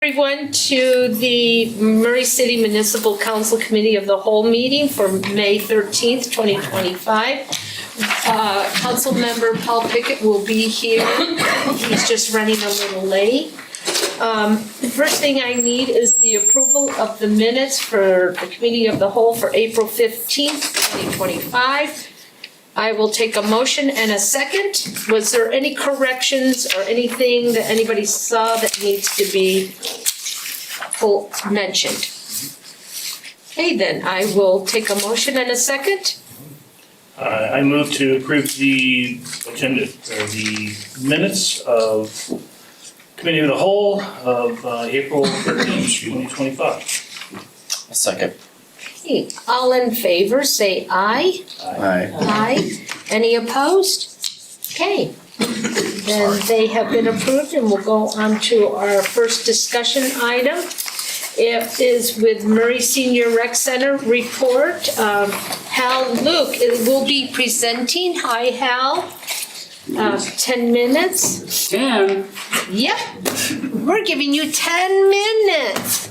Everyone to the Murray City Municipal Council Committee of the Whole meeting for May 13th, 2025. Councilmember Paul Pickett will be here. He's just running a little late. The first thing I need is the approval of the minutes for the Committee of the Whole for April 15th, 2025. I will take a motion and a second. Was there any corrections or anything that anybody saw that needs to be mentioned? Okay, then I will take a motion and a second. I move to approve the agenda, or the minutes of Committee of the Whole of April 13th, 2025. A second. Okay, all in favor, say aye. Aye. Aye. Any opposed? Okay. Then they have been approved and we'll go on to our first discussion item. It is with Murray Senior Rec Center report. Hal Luke will be presenting. Hi, Hal. 10 minutes. 10? Yep. We're giving you 10 minutes.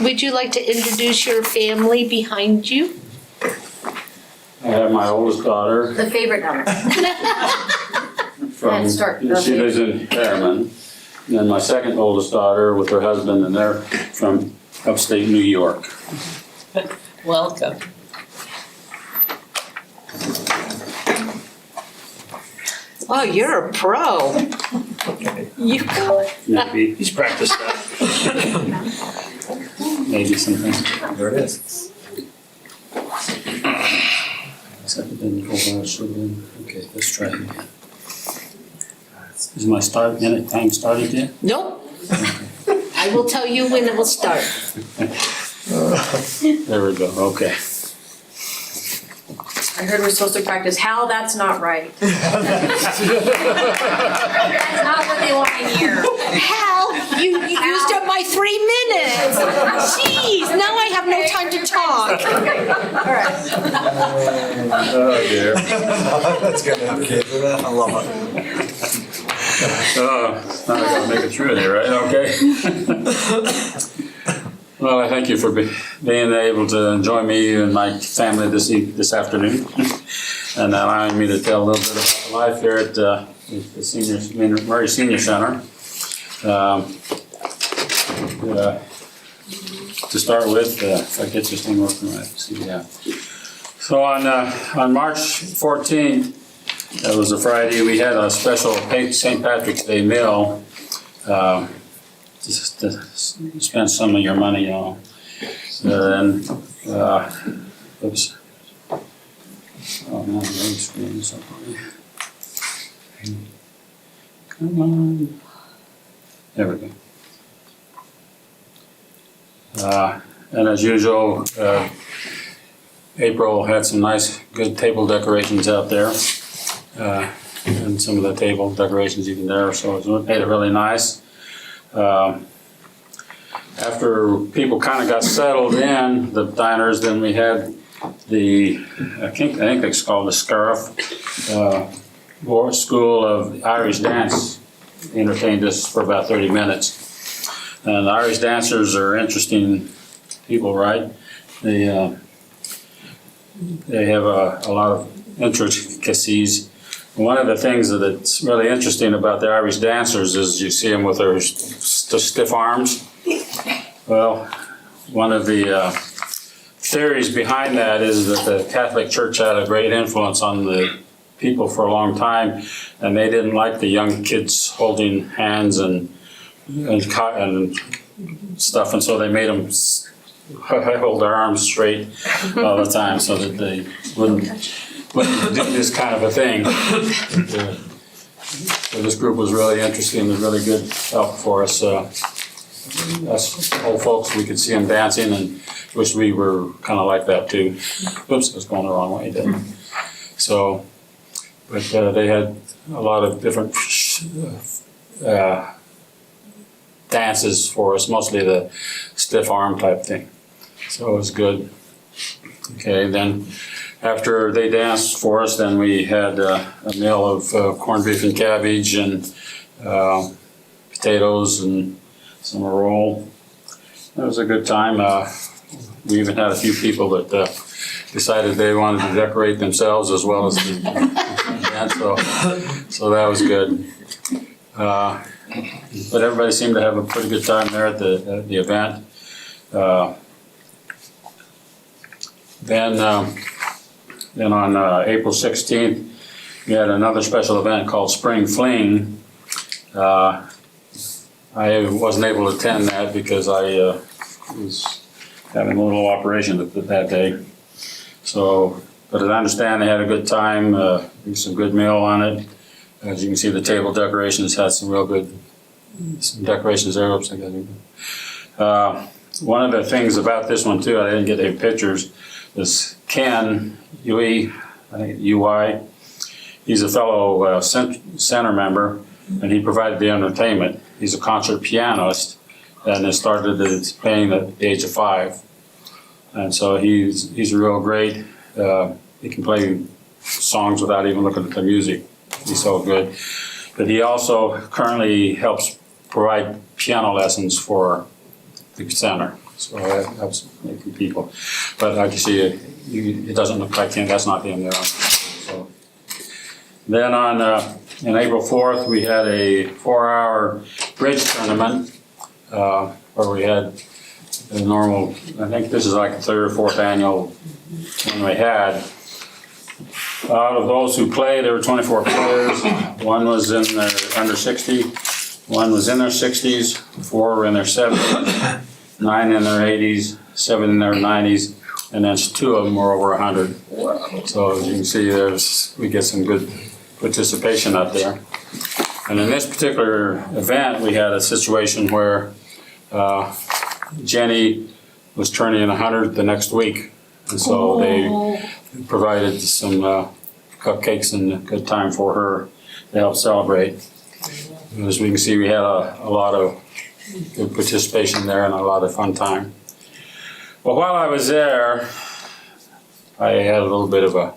Would you like to introduce your family behind you? I have my oldest daughter The favorite number. from, Let's start. she lives in Harriman. And then my second oldest daughter with her husband, and they're from upstate New York. Welcome. Oh, you're a pro. You go. Maybe, He's practiced that. maybe something. There it is. Except it didn't go well, it should have been. Okay, let's try it again. Is my time started yet? Nope. I will tell you when it will start. There we go, okay. I heard we're supposed to practice. Hal, that's not right. That's not what they want to hear. Hal, you used up my 3 minutes. Jeez, now I have no time to talk. All right. Oh dear. That's good. Okay, I love it. Now I gotta make it through there, right? Okay. Well, I thank you for being able to join me and my family this afternoon, and allowing me to tell a little bit about life here at the Murray Senior Center. To start with, if I get this thing working right, see, yeah. So on March 14th, that was a Friday, we had a special St. Patrick's Day meal. Just to spend some of your money on. Oops. Oh no, the screen is up already. Come on. There we go. And as usual, April had some nice, good table decorations out there. And some of the table decorations even there, so it made it really nice. After people kind of got settled in, the diners, then we had the, I think it's called the Scariff School of Irish Dance entertained us for about 30 minutes. And the Irish dancers are interesting people, right? They have a lot of intricacies. One of the things that's really interesting about the Irish dancers is you see them with their stiff arms. Well, one of the theories behind that is that the Catholic Church had a great influence on the people for a long time, and they didn't like the young kids holding hands and stuff, and so they made them hold their arms straight all the time so that they wouldn't do this kind of a thing. So this group was really interesting and really good help for us. Us old folks, we could see them dancing and wish we were kind of like that too. Oops, I was going the wrong way, didn't I? So, but they had a lot of different dances for us, mostly the stiff arm type thing. So it was good. Okay, then after they danced for us, then we had a meal of corned beef and cabbage and potatoes and some roll. It was a good time. We even had a few people that decided they wanted to decorate themselves as well as the event, so that was good. But everybody seemed to have a pretty good time there at the event. Then on April 16th, we had another special event called Spring Fling. I wasn't able to attend that because I was having a little operation that day. So, but as I understand, they had a good time, some good meal on it. As you can see, the table decorations had some real good, some decorations there. Oops, I got it. One of the things about this one too, I didn't get any pictures, is Ken Ui, I think UI. He's a fellow center member, and he provided the entertainment. He's a concert pianist, and has started playing at the age of 5. And so he's real great. He can play songs without even looking at the music. He's so good. But he also currently helps provide piano lessons for the center. So that helps making people. But like you see, it doesn't look like him. That's not him there. So then in April 4th, we had a 4-hour bridge tournament where we had the normal, I think this is like the 3rd or 4th annual one we had. Out of those who played, there were 24 players. One was in their under 60, one was in their 60s, 4 were in their 70s, 9 in their 80s, 7 in their 90s, and then 2 of them were over 100. So as you can see, we get some good participation out there. And in this particular event, we had a situation where Jenny was turning 100 the next week. And so they provided some cupcakes and a good time for her to help celebrate. And as we can see, we had a lot of good participation there and a lot of fun time. Well, while I was there, I had a little bit of a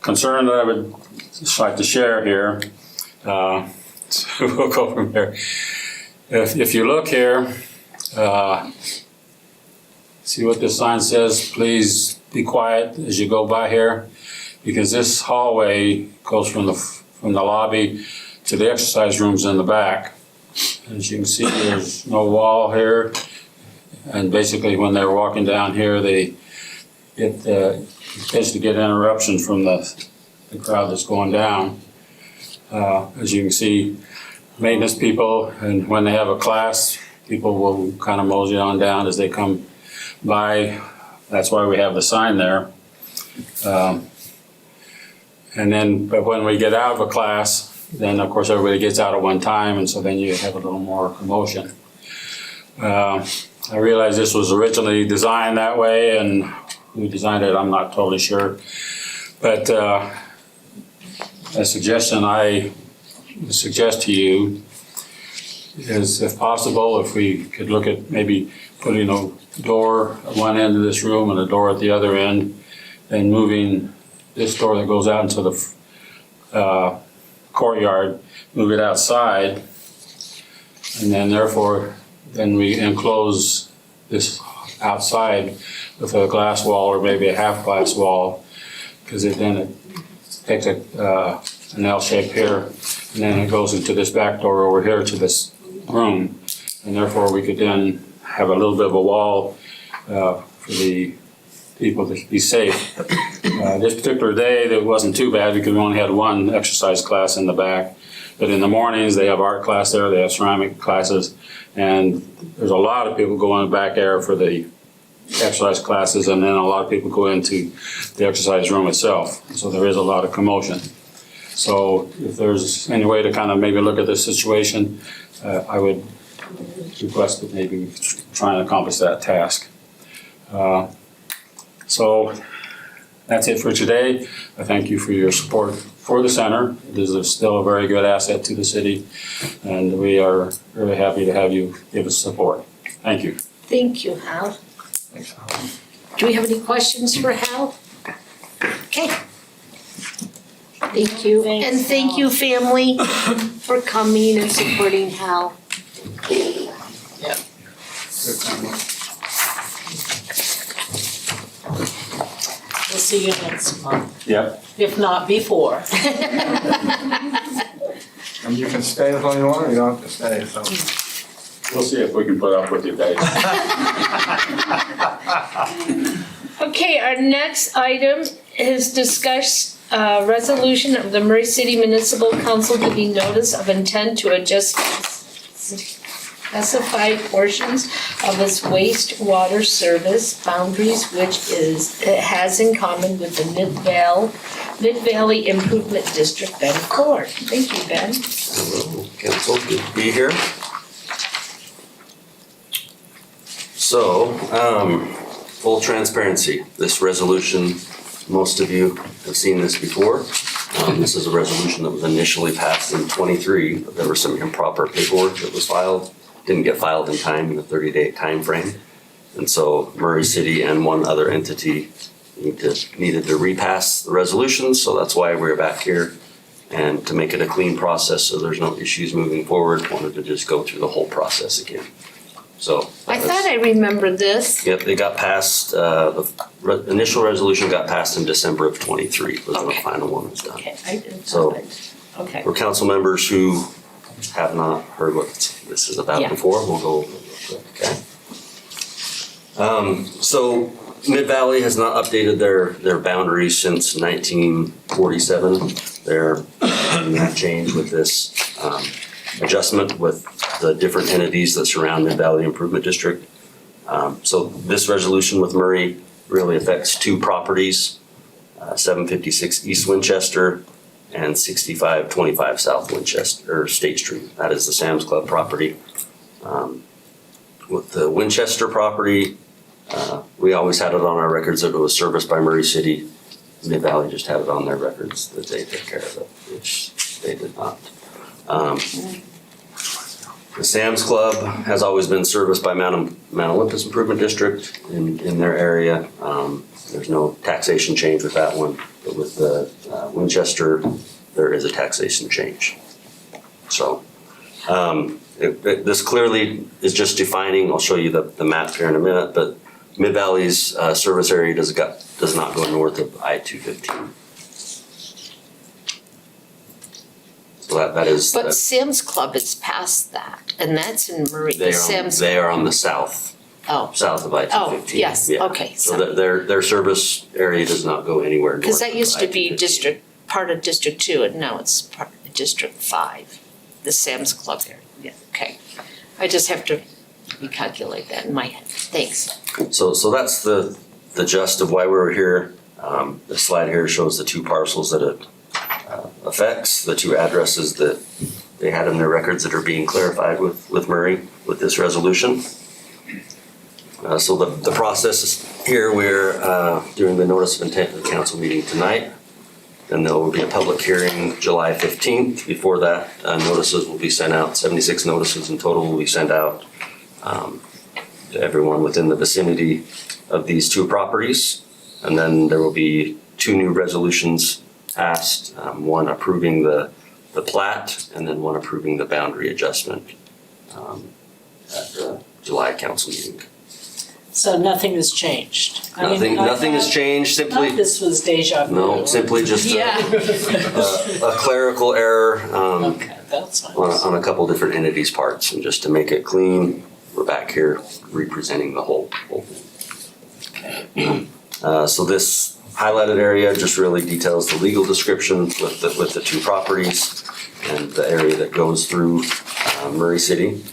concern that I would just like to share here. So we'll go from there. If you look here, see what this sign says, please be quiet as you go by here, because this hallway goes from the lobby to the exercise rooms in the back. As you can see, there's no wall here, and basically when they're walking down here, they basically get interruptions from the crowd that's going down. As you can see, maintenance people, and when they have a class, people will kind of mosey on down as they come by. That's why we have the sign there. But when we get out of a class, then of course everybody gets out at one time, and so then you have a little more commotion. I realize this was originally designed that way, and who designed it, I'm not totally sure. But a suggestion I would suggest to you is, if possible, if we could look at maybe putting a door at one end of this room and a door at the other end, and moving this door that goes out into the courtyard, move it outside, and then therefore then we enclose this outside with a glass wall or maybe a half glass wall, because it takes an L shape here, and then it goes into this back door over here to this room, and therefore we could then have a little bit of a wall for the people to be safe. This particular day, it wasn't too bad because we only had one exercise class in the back. But in the mornings, they have art class there, they have ceramic classes, and there's a lot of people go in the back area for the exercise classes, and then a lot of people go into the exercise room itself. So there is a lot of commotion. So if there's any way to kind of maybe look at this situation, I would request that maybe try and accomplish that task. So that's it for today. I thank you for your support for the center. It is still a very good asset to the city, and we are very happy to have you give us support. Thank you. Thank you, Hal. Thanks. Do we have any questions for Hal? Okay. Thank you. Thanks, And thank Hal. you, family, for coming and supporting Hal. We'll see you next month, Yep. if not before. And you can stay as long as you want, or you don't have to stay, so. We'll see if we can put up with you guys. Okay, our next item is discuss resolution of the Murray City Municipal Council giving notice of intent to adjust specified portions of its wastewater service boundaries, which it has in common with the Mid-Valley Improvement District, Ben Ford. Thank you, Ben. Hello, council, good to be here. So, full transparency, this resolution, most of you have seen this before. This is a resolution that was initially passed in '23, but there was some improper paperwork that was filed, didn't get filed in time in the 30-day time frame. And so Murray City and one other entity needed to repass the resolution, so that's why we're back here. And to make it a clean process so there's no issues moving forward, wanted to just go through the whole process again. So. I thought I remembered this. Yep, they got passed, initial resolution got passed in December of '23, was when the Okay. final one was done. Okay, I didn't So- know it. Okay. For council members who have not heard what this is about Yeah. before, we'll go over it real quick, okay? So Mid-Valley has not updated their boundaries since 1947. They're making that change with this adjustment with the different entities that surround Mid-Valley Improvement District. So this resolution with Murray really affects two properties, 756 East Winchester and 6525 South Winchester, or State Street. That is the Sam's Club property. With the Winchester property, we always had it on our records that it was serviced by Murray City. Mid-Valley just had it on their records that they took care of it, which they did not. The Sam's Club has always been serviced by Mount Olympus Improvement District in their area. There's no taxation change with that one, but with the Winchester, there is a taxation change. So this clearly is just defining, I'll show you the map here in a minute, but Mid-Valley's service area does not go north of I-215. So that is. But Sam's Club is past that, and that's in Murray. They are on the south of I-215. Oh, yes, Yeah. okay. So their service area does not go anywhere north. Because that used to be I-215. part of District 2, and now it's part of District 5, the Sam's Club area. Yeah, okay. I just have to recalculate that in my head. Thanks. So that's the gist of why we were here. The slide here shows the two parcels that it affects, the two addresses that they had in their records that are being clarified with Murray with this resolution. So the process is here, we're doing the notice of intent of the council meeting tonight. Then there will be a public hearing July 15th. Before that, notices will be sent out, 76 notices in total will be sent out to everyone within the vicinity of these two properties. And then there will be two new resolutions passed, one approving the plat and then one approving the boundary adjustment at the July council meeting. So nothing has changed. I mean, Nothing has changed, I thought simply, this was deja vu. no, simply just Yeah. a cleerical error Okay, that's fine. on a couple different entities' parts, and just to make it clean, we're back here representing the whole thing. So this highlighted area just really details the legal description with the two properties and the area that goes through Murray City.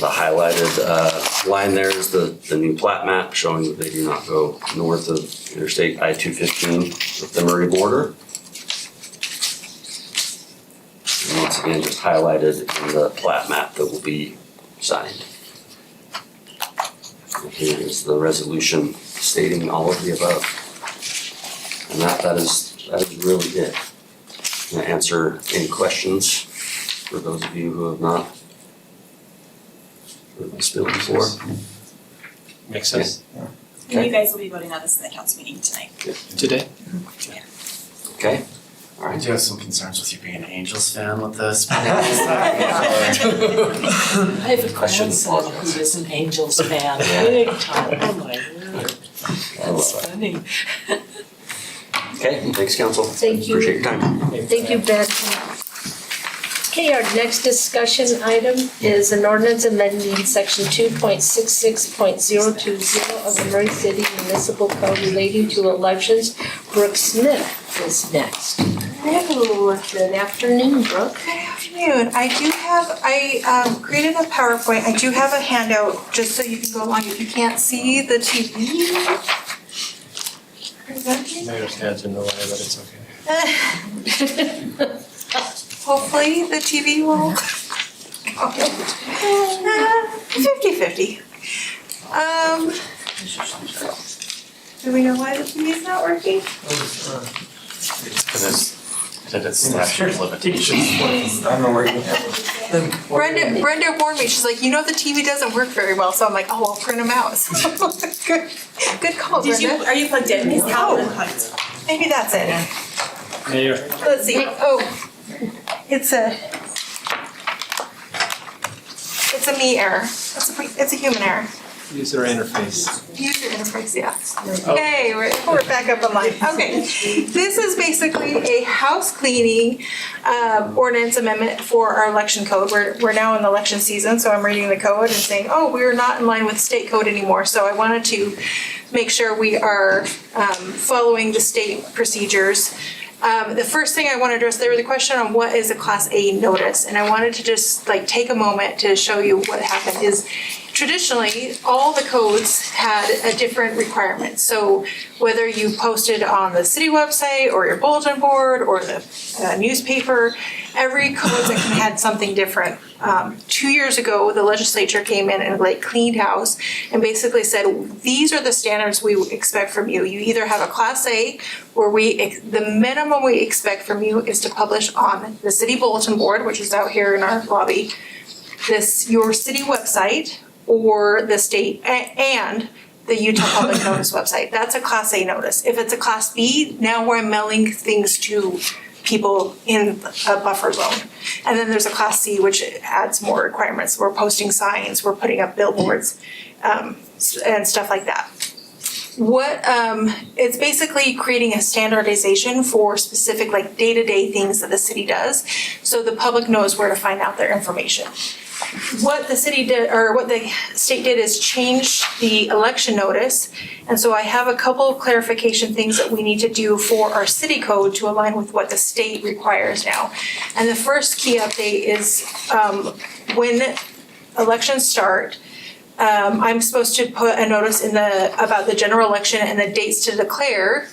The highlighted line there is the new plat map showing that they do not go north of Interstate I-215 with the Murray border. And once again, just highlighted in the plat map that will be signed. And here is the resolution stating all of the above. And that is really it. I'm gonna answer any questions for those of you who have not heard this bill before. Makes sense. Okay. You guys will be voting on this in the council meeting tonight. Today? Okay, I do have some concerns with you being an Angels fan with this. I have a grandson who is an Angels fan, big time, oh my word. That's funny. Okay, thanks, council. Thank you. Appreciate your time. Thank you, Ben. Okay, our next discussion item is an ordinance amending section 2.66.020 of the Murray City Municipal Code relating to elections. Brooke Smith is next. Hello, good afternoon, Brooke. Good afternoon. I created a PowerPoint. I do have a handout just so you can go along if you can't see the TV. No, your dad's in the way, but it's okay. Hopefully the TV will. 50-50. Do we know why the TV is not working? It's because it's statute limitations. I'm not working. Brenda warned me. She's like, you know, the TV doesn't work very well. So I'm like, oh, I'll print them out. So, good call, Brenda. Are you plugged in? Is Calvin plugged? Maybe that's it. Mayor, Let's see. Oh, it's a me error. It's a human error. user interface. User interface, yeah. Okay, we're back up online. Okay, this is basically a house cleaning ordinance amendment for our election code. We're now in the election season, so I'm reading the code and saying, oh, we're not in line with state code anymore. So I wanted to make sure we are following the state procedures. The first thing I want to address, there was a question on what is a Class A notice, and I wanted to just take a moment to show you what happened is traditionally all the codes had a different requirement. So whether you posted on the city website or your bulletin board or the newspaper, every code section had something different. 2 years ago, the legislature came in and cleaned house and basically said, these are the standards we expect from you. You either have a Class A where the minimum we expect from you is to publish on the city bulletin board, which is out here in our lobby, your city website, or the state and the Utah Public Notice website. That's a Class A notice. If it's a Class B, now we're mailing things to people in a buffer zone. And then there's a Class C, which adds more requirements. We're posting signs, we're putting up billboards, and stuff like that. It's basically creating a standardization for specific day-to-day things that the city does, so the public knows where to find out their information. What the city did, or what the state did, is change the election notice. And so I have a couple of clarification things that we need to do for our city code to align with what the state requires now. And the first key update is when elections start, I'm supposed to put a notice about the general election and the dates to declare.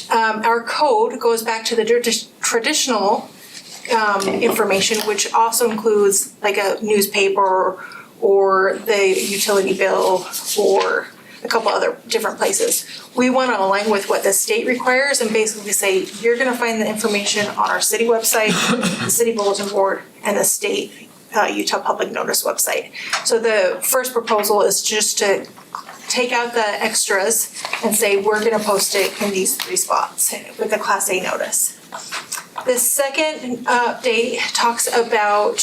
Our code goes back to the traditional information, which also includes a newspaper or the utility bill or a couple other different places. We want to align with what the state requires and basically say, you're going to find the information on our city website, the city bulletin board, and the state Utah Public Notice website. So the first proposal is just to take out the extras and say, we're going to post it in these 3 spots with a Class A notice. The second update talks about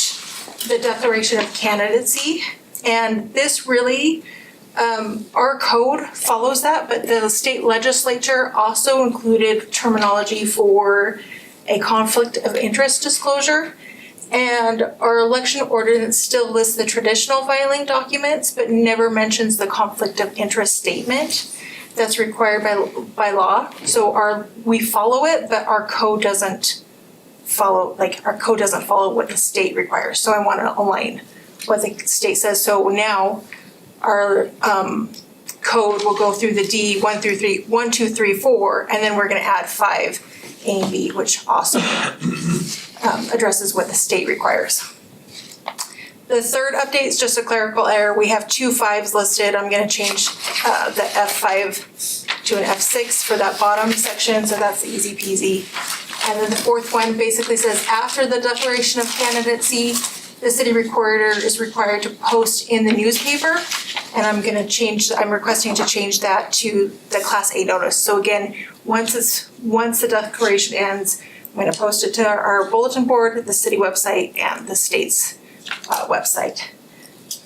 the declaration of candidacy, and this really, our code follows that, but the state legislature also included terminology for a conflict of interest disclosure, and our election ordinance still lists the traditional filing documents, but never mentions the conflict of interest statement that's required by law. So we follow it, but our code doesn't follow what the state requires. So I want to align what the state says. So now our code will go through the D 1 through 3, 1, 2, 3, 4, and then we're going to add 5 A and B, which also addresses what the state requires. The third update is just a clerical error. We have 2 5s listed. I'm going to change the F5 to an F6 for that bottom section, so that's easy peasy. And then the fourth one basically says, after the declaration of candidacy, the city recorder is required to post in the newspaper. And I'm requesting to change that to the Class A notice. So again, once the declaration ends, I'm gonna post it to our bulletin board, the city website, and the state's website.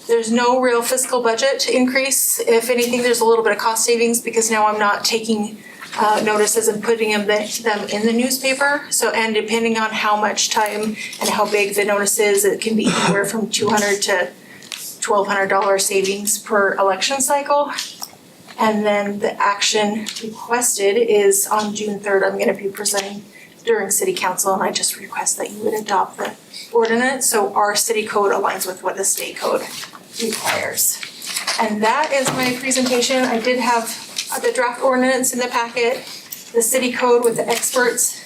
There's no real fiscal budget increase. If anything, there's a little bit of cost savings because now I'm not taking notices and putting them in the newspaper. So, and depending on how much time and how big the notice is, it can be anywhere from $200 to $1,200 savings per election cycle. And then the action requested is on June 3rd, I'm gonna be presenting during city council, and I just request that you would adopt the ordinance, so our city code aligns with what the state code requires. And that is my presentation. I did have the draft ordinance in the packet, the city code with the excerpts,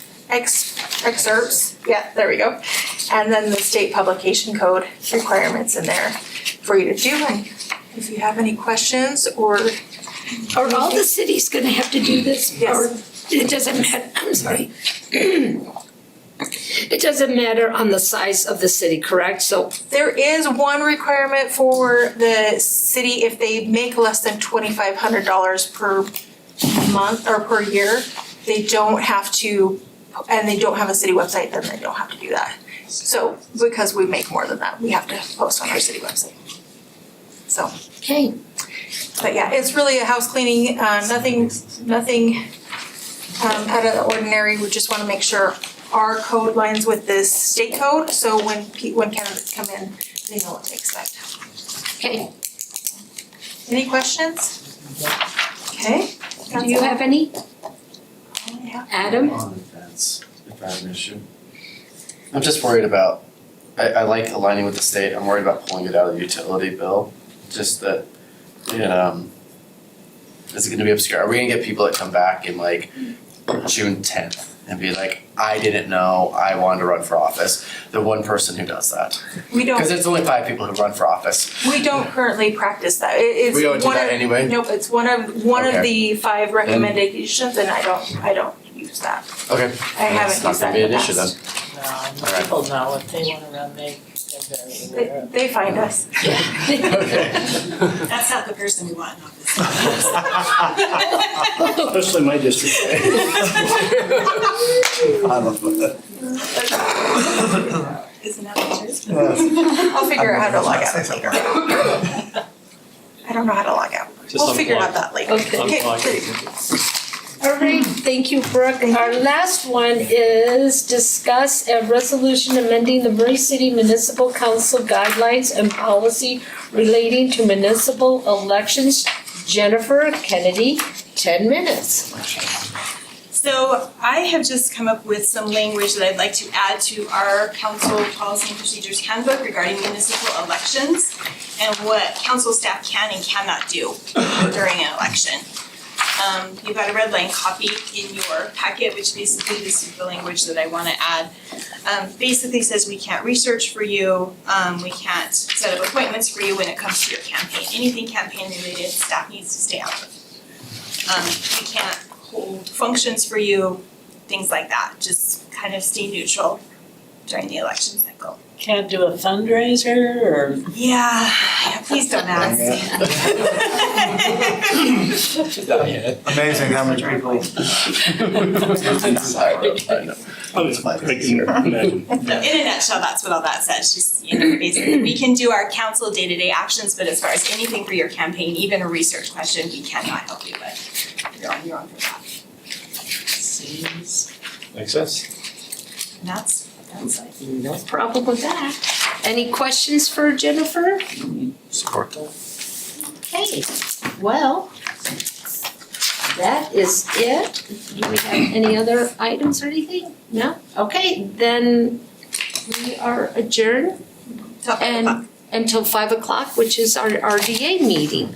yeah, there we go. And then the state publication code requirements in there for you to do. And if you have any questions or Are all the cities gonna have to do this? Yes. Or it doesn't matter, I'm sorry. It doesn't matter on the size of the city, correct? So, there is one requirement for the city, if they make less than $2,500 per month or per year, they don't have to, and they don't have a city website, then they don't have to do that. So, because we make more than that, we have to post on our city website. So, okay, but yeah, it's really a house cleaning, nothing out of the ordinary. We just wanna make sure our code lines with this state code, so when candidates come in, they know what to expect. okay. Any questions? Okay. Do you have any? Yeah. Adam? On the fence, if I have an issue. I'm just worried about, I like aligning with the state, I'm worried about pulling it out of the utility bill. Just that, is it gonna be obscure? Are we gonna get people that come back in like June 10th and be like, I didn't know I wanted to run for office? The one person who does that. We Because don't, there's only 5 people who run for office. we don't currently practice that. It's We don't do one that of- anyway? Nope, it's one of Okay. the 5 recommendations, and I don't use that. Okay. I haven't used that in the past. Then. No, Alright. people know if they wanna run, they're very aware of. They find us. Okay. That's not the person we want in office. Especially my district. Isn't that the truth? I'll figure out how to log Say out something. later. I don't know how to log out. We'll figure out that later. Okay. Okay. All right, thank you, Brooke. Our last one is discuss a resolution amending the Murray City Municipal Council guidelines and policy relating to municipal elections. Jennifer Kennedy, 10 minutes. So I have just come up with some language that I'd like to add to our council policy and procedures handbook regarding municipal elections and what council staff can and cannot do during an election. You've got a red line copy in your packet, which basically this is the language that I wanna add. Basically says we can't research for you, we can't set up appointments for you when it comes to your campaign. Anything campaign related, staff needs to stay out of. We can't hold functions for you, things like that, just kind of stay neutral during the election cycle. Can't do a fundraiser or? Yeah, please don't ask. Amazing how many people. I can imagine. In a nutshell, that's what all that says, just, basically, we can do our council day-to-day actions, but as far as anything for your campaign, even a research question, we cannot help you with. You're on your own for that. Seems. Makes sense. And that's like. No problem with that. Any questions for Jennifer? Support that. Okay, well, that is it. Do we have any other items or anything? No? Okay, then we are adjourned Till 5 o'clock. and until 5 o'clock, which is our RDA meeting.